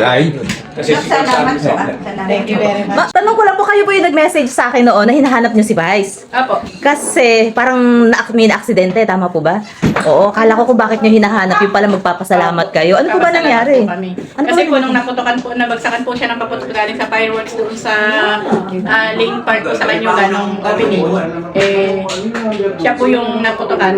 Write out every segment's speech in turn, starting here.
Ay. Kasi Salamat po. Salamat. Thank you very much. Tanong ko lang po, kayo po yung nag-message sa akin noon na hinahanap niyo si Vice. Apo. Kasi parang may na-aksidente, tama po ba? Oo, kala ko kung bakit niyo hinahanap yung pala magpapasalamat kayo. Ano po ba nangyari? Ano Kasi po po nung naputukan po, nabagsakan po siya ng paputok galing sa fireworks doon sa Lane Park po sa Kanyuga nung opening. Siya po yung naputukan.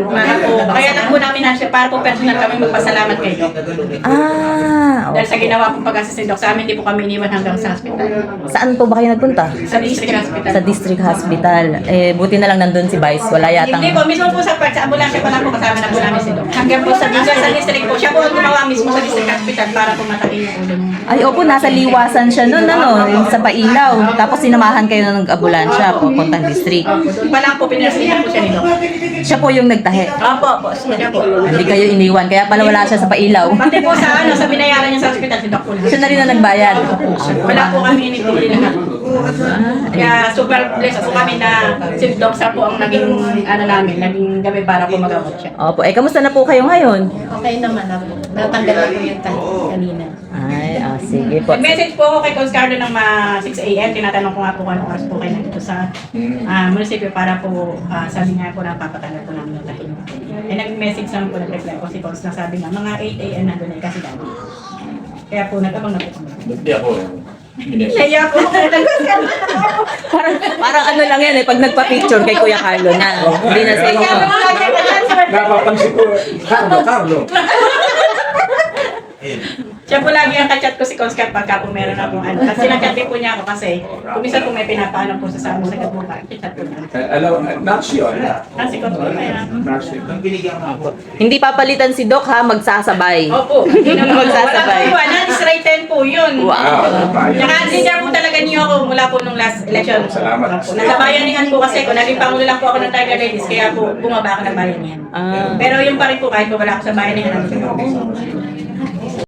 Kaya lang po namin siya para po personal kami magpasalamat kay Doc. Ah, Dahil sa ginawa pong pag-assist ni Doc sa amin, hindi po kami iniwan hanggang sa hospital. saan po ba kayo nagpunta? Sa district hospital. Sa district hospital. Buti na lang nandun si Vice. Wala yatang... Hindi po, mismo po sa ambulansya pa lang po kasama na po namin si Doc. Hanggang po sa district po. Siya po ang gumawa mismo sa district hospital para po matakin yung ulo niya. Ay, opo, nasa liwasan siya nun, ano, yung sa Pailaw. Tapos sinamahan kayo ng ambulansya, pupuntang district. Doon pa lang po, pinirasihan po siya ni Doc. Siya po yung nagtahe. Opo, siya po. Hindi kayo iniwan, kaya pala wala siya sa Pailaw. Pati po sa binayaran niya sa hospital, si Doc po lang. Siya na rin na nagbayad. Wala po kami inipili lahat. Kaya super blessed po kami na si Doc Sir po ang naging, naging gabi para po magamot siya. Opo, kamusta na po kayo ngayon? Okay naman ako. Natanggal na po yung tahi kanina. Ay, sige po. Nag-message po ako kay Conscardo ng 6 a.m. Tinatanong ko nga po kung anong oras po kayo nandito sa munisipyo para po sabi nga po na papatanggal po namin yung tahi. Nag-message naman po, nag-reply ko si Cons na sabi nga mga 8 a.m. nandun na kasi dami. Kaya po nag-abang na po kami. Hindi ako. Kaya po Parang ano lang yan pag nagpa-picture kay Kuya Carlo na. Hindi na sa inyo. Napapansin ko. Carlo. siya po lagi ang kachat ko si Conscar pagka po meron akong ano. Kasi nag-chat din po niya ako kasi kung minsan po may pinapaano po sa amin sa kabuka. Chat po niya. Not sure. Kasi Conscar kaya. Not sure. Hindi papalitan si Doc ha, magsasabay. Opo, hindi naman po. Magsasabay. Wala po iwan. Straight 10 po yun. Wow. Tsaka leader po talaga niyo ako mula po nung last election. Salamat. Nasa bayanihan po kasi ko. Naging pangulo lang po ako ng Tiger Ladies kaya po bumaba ako ng bayanihan. Pero yung pa rin po kahit po wala ako sa bayanihan.